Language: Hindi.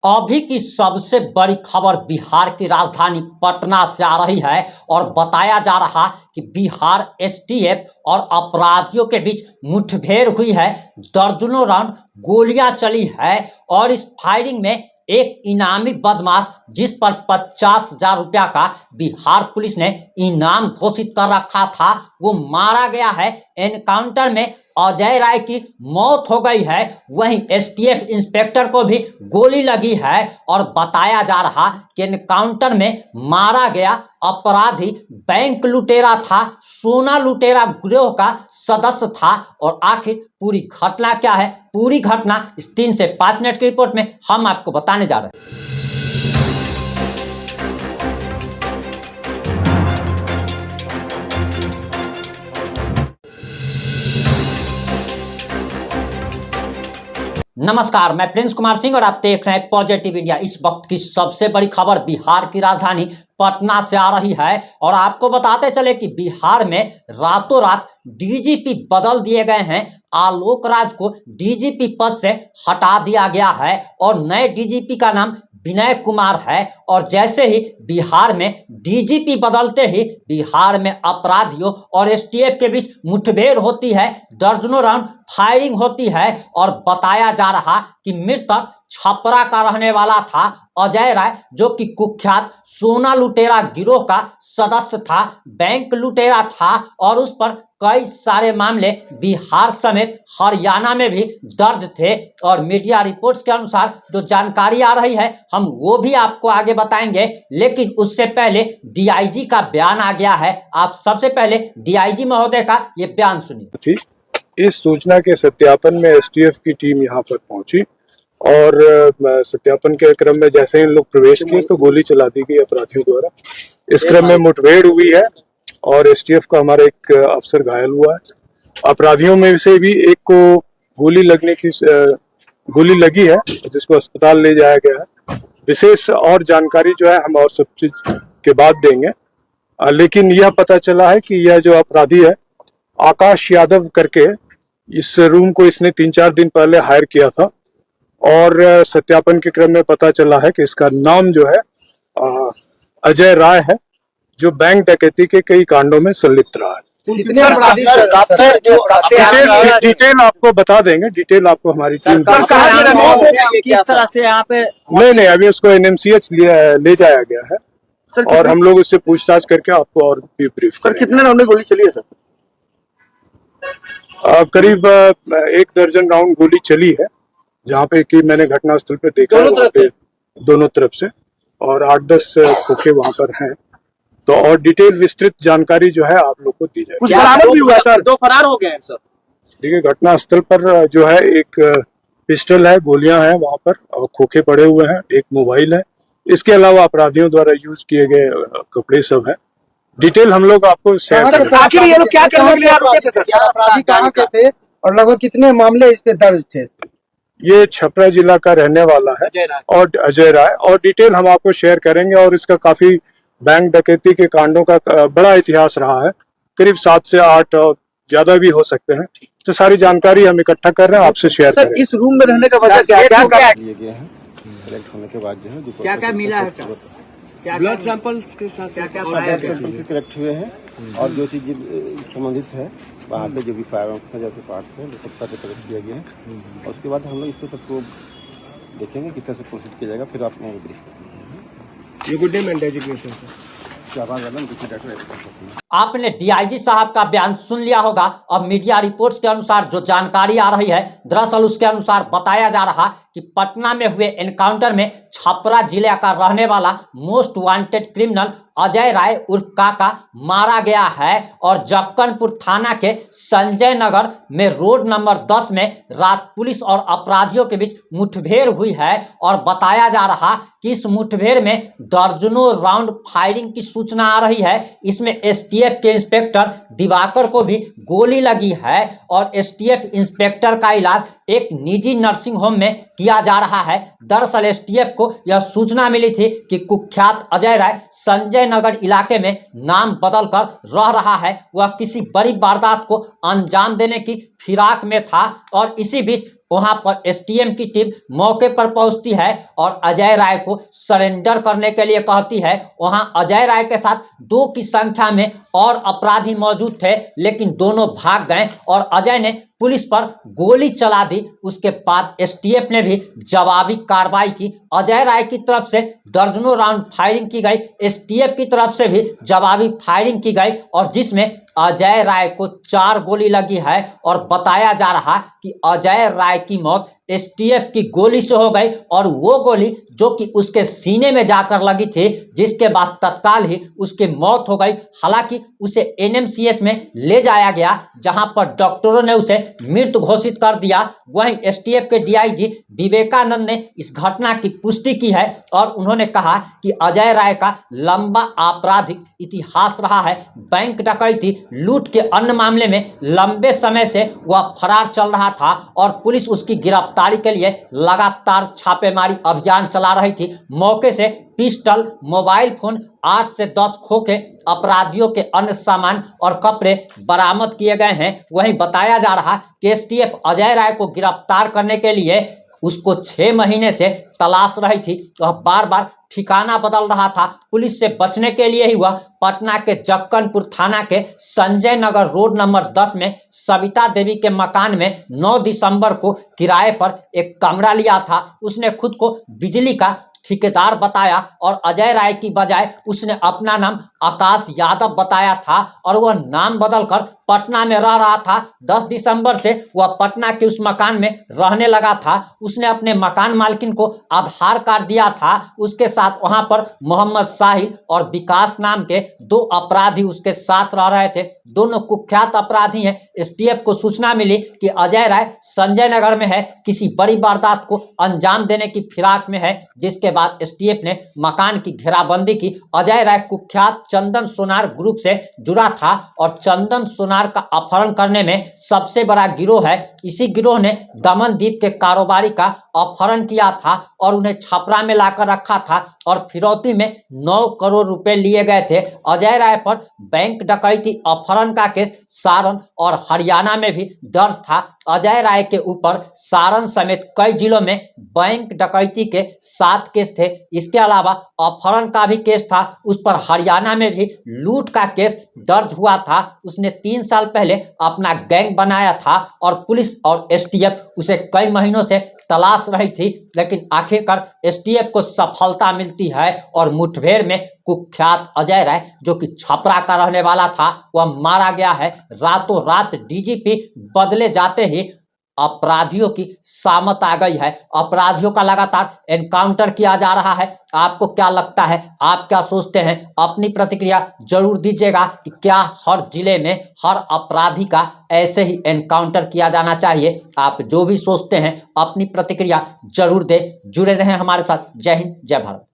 अभी की सबसे बड़ी खबर बिहार की राजधानी पटना से आ रही है और बताया जा रहा कि बिहार एसटीएफ और अपराधियों के बीच मुठभेड़ हुई है। दर्जनों राउंड गोलियां चली है और इस फायरिंग में एक इनामी बदमाश जिस पर 50,000 रुपया का बिहार पुलिस ने इनाम घोषित कर रखा था वो मारा गया है। एनकाउंटर में अजय राय की मौत हो गई है। वहीं एसटीएफ इंस्पेक्टर को भी गोली लगी है और बताया जा रहा कि एनकाउंटर में मारा गया अपराधी बैंक लुटेरा था, सोना लुटेरा गिरोह का सदस्य था। और आखिर पूरी घटना क्या है, पूरी घटना इस 3 से 5 मिनट की रिपोर्ट में हम आपको बताने जा रहे हैं। नमस्कार, मैं प्रिंस कुमार सिंह और आप देख रहे हैं पॉजिटिव इंडिया। इस वक्त की सबसे बड़ी खबर बिहार की राजधानी पटना से आ रही है और आपको बताते चले कि बिहार में रातों रात डीजीपी बदल दिए गए हैं। आलोक राज को डीजीपी पद से हटा दिया गया है और नए डीजीपी का नाम विनय कुमार है। और जैसे ही बिहार में डीजीपी बदलते ही बिहार में अपराधियों और एसटीएफ के बीच मुठभेड़ होती है, दर्जनों राउंड फायरिंग होती है। और बताया जा रहा कि मृतक छपरा का रहने वाला था अजय राय, जो कि कुख्यात सोना लुटेरा गिरोह का सदस्य था, बैंक लुटेरा था और उस पर कई सारे मामले बिहार समेत हरियाणा में भी दर्ज थे। और मीडिया रिपोर्ट्स के अनुसार जो जानकारी आ रही है हम वो भी आपको आगे बताएंगे, लेकिन उससे पहले डीआईजी का बयान आ गया है। आप सबसे पहले डीआईजी महोदय का ये बयान सुनिए। इस सूचना के सत्यापन में एसटीएफ की टीम यहाँ पर पहुंची और सत्यापन के क्रम में जैसे ही लोग प्रवेश किए तो गोली चला दी गई अपराधियों द्वारा। इस क्रम में मुठभेड़ हुई है और एसटीएफ का हमारा एक अफसर घायल हुआ है। अपराधियों में से भी एक को गोली लगी है जिसको अस्पताल ले जाया गया है। विशेष और जानकारी जो है हम और सब चीज के बाद देंगे, लेकिन यह पता चला है कि यह जो अपराधी है आकाश यादव करके, इस रूम को इसने 3-4 दिन पहले हायर किया था और सत्यापन के क्रम में पता चला है कि इसका नाम जो है अजय राय है, जो बैंक डकैती के कई कांडों में संलिप्त रहा है। कितने अपराधी सर जो डिटेल आपको बता देंगे, डिटेल आपको हमारी टीम किस तरह से यहाँ पे नहीं अभी उसको एनएमसीएच ले जाया गया है सर, और हम लोग उससे पूछताछ करके आपको और भी ब्रीफ सर। कितने राउंड में गोली चली है सर? करीब 1 दर्जन राउंड गोली चली है, जहाँ पे कि मैंने घटनास्थल पे देखा दोनों तरफ से, और 8-10 खोखे वहाँ पर हैं। तो और डिटेल विस्तृत जानकारी जो है आप लोग को दी जाएगी। कुछ बरामद भी हुआ सर? 2 फरार हो गए हैं सर। देखिए घटनास्थल पर जो है एक पिस्टल है, गोलियां हैं वहाँ पर और खोखे पड़े हुए हैं, एक मोबाइल है। इसके अलावा अपराधियों द्वारा यूज किए गए कपड़े सब हैं। डिटेल हम लोग आपको आखिर ये लोग क्या करने थे सर? अपराधी कहाँ के थे और लगभग कितने मामले इस पे दर्ज थे? ये छपरा जिला का रहने वाला है और अजय राय, और डिटेल हम आपको शेयर करेंगे। और इसका काफी बैंक डकैती के कांडों का बड़ा इतिहास रहा है, करीब 7 से 8 और ज्यादा भी हो सकते हैं। तो सारी जानकारी हम इकट्ठा कर रहे हैं, आपसे शेयर करें। इस रूम में रहने का वजह क्या लिए गए हैं? कलेक्ट होने के बाद जो है क्या मिला है? क्या ब्लड सैंपल्स के साथ क्या कलेक्ट हुए हैं और जो चीज संबंधित है वहाँ पे जो भी फायर जैसे पार्ट है वो सब सारे कलेक्ट किया गया है। और उसके बाद हम लोग इसको सबको देखेंगे किस तरह से प्रोसीड किया जाएगा, फिर आपको ब्रीफ करेंगे। Good day designation sir. आपने डीआईजी साहब का बयान सुन लिया होगा। अब मीडिया रिपोर्ट्स के अनुसार जो जानकारी आ रही है, दरअसल उसके अनुसार बताया जा रहा कि पटना में हुए एनकाउंटर में छपरा जिले का रहने वाला most wanted criminal Ajay Rai उर्फ काका मारा गया है। और जक्कनपुर थाना के संजय नगर में रोड नंबर 10 में रात पुलिस और अपराधियों के बीच मुठभेड़ हुई है। और बताया जा रहा कि इस मुठभेड़ में दर्जनों राउंड फायरिंग की सूचना आ रही है। इसमें एसटीएफ के इंस्पेक्टर दिवाकर को भी गोली लगी है और एसटीएफ इंस्पेक्टर का इलाज एक निजी नर्सिंग होम में किया जा रहा है। दरअसल एसटीएफ को यह सूचना मिली थी कि कुख्यात अजय राय संजय नगर इलाके में नाम बदलकर रह रहा है। वह किसी बड़ी वारदात को अंजाम देने की फिराक में था और इसी बीच वहां पर एसटीएफ की टीम मौके पर पहुंचती है और अजय राय को सरेंडर करने के लिए कहती है। वहां अजय राय के साथ 2 की संख्या में और अपराधी मौजूद थे, लेकिन दोनों भाग गए और अजय ने पुलिस पर गोली चला दी। उसके बाद एसटीएफ ने भी जवाबी कार्रवाई की। अजय राय की तरफ से दर्जनों राउंड फायरिंग की गई, एसटीएफ की तरफ से भी जवाबी फायरिंग की गई और जिसमें अजय राय को 4 गोली लगी है और बताया जा रहा कि अजय राय की मौत एसटीएफ की गोली से हो गई और वो गोली जो कि उसके सीने में जाकर लगी थी, जिसके बाद तत्काल ही उसकी मौत हो गई। हालांकि उसे एनएमसीएच में ले जाया गया, जहां पर डॉक्टरों ने उसे मृत घोषित कर दिया। वहीं एसटीएफ के डीआईजी विवेकानंद ने इस घटना की पुष्टि की है और उन्होंने कहा कि अजय राय का लंबा आपराधिक इतिहास रहा है। बैंक डकैती, लूट के अन्य मामले में लंबे समय से वह फरार चल रहा था और पुलिस उसकी गिरफ्तारी के लिए लगातार छापेमारी अभियान चला रही थी। मौके से पिस्टल, मोबाइल फोन, 8 से 10 खोखे, अपराधियों के अन्य सामान और कपड़े बरामद किए गए हैं। वहीं बताया जा रहा कि एसटीएफ अजय राय को गिरफ्तार करने के लिए उसको 6 महीने से तलाश रही थी। वह बार बार ठिकाना बदल रहा था। पुलिस से बचने के लिए ही वह पटना के जक्कनपुर थाना के संजय नगर रोड नंबर 10 में सविता देवी के मकान में 9 दिसंबर को किराए पर एक कमरा लिया था। उसने खुद को बिजली का ठेकेदार बताया और अजय राय की बजाय उसने अपना नाम आकाश यादव बताया था और वह नाम बदलकर पटना में रह रहा था। 10 दिसंबर से वह पटना के उस मकान में रहने लगा था। उसने अपने मकान मालकिन को आधार कार्ड दिया था। उसके साथ वहां पर मोहम्मद साहिल और विकास नाम के 2 अपराधी उसके साथ रह रहे थे। दोनों कुख्यात अपराधी हैं। एसटीएफ को सूचना मिली कि अजय राय संजय नगर में है, किसी बड़ी वारदात को अंजाम देने की फिराक में है, जिसके बाद एसटीएफ ने मकान की घेराबंदी की। अजय राय कुख्यात चंदन सोनार ग्रुप से जुड़ा था और चंदन सोनार का अपहरण करने में सबसे बड़ा गिरोह है। इसी गिरोह ने दमनदीप के कारोबारी का अपहरण किया था और उन्हें छपरा में लाकर रखा था और फिरौती में 9 करोड़ रुपए लिए गए थे। अजय राय पर बैंक डकैती, अपहरण का केस सारण और हरियाणा में भी दर्ज था। अजय राय के ऊपर सारण समेत कई जिलों में बैंक डकैती के 7 केस थे। इसके अलावा अपहरण का भी केस था। उस पर हरियाणा में भी लूट का केस दर्ज हुआ था। उसने 3 साल पहले अपना गैंग बनाया था और पुलिस और एसटीएफ उसे कई महीनों से तलाश रही थी, लेकिन आखिरकार एसटीएफ को सफलता मिलती है और मुठभेड़ में कुख्यात अजय राय, जो कि छपरा का रहने वाला था, वह मारा गया है। रातों रात डीजीपी बदले जाते ही अपराधियों की सामत आ गई है। अपराधियों का लगातार एनकाउंटर किया जा रहा है। आपको क्या लगता है, आप क्या सोचते हैं? अपनी प्रतिक्रिया जरूर दीजिएगा कि क्या हर जिले में हर अपराधी का ऐसे ही एनकाउंटर किया जाना चाहिए? आप जो भी सोचते हैं अपनी प्रतिक्रिया जरूर दें। जुड़े रहें हमारे साथ। जय हिंद, जय भारत।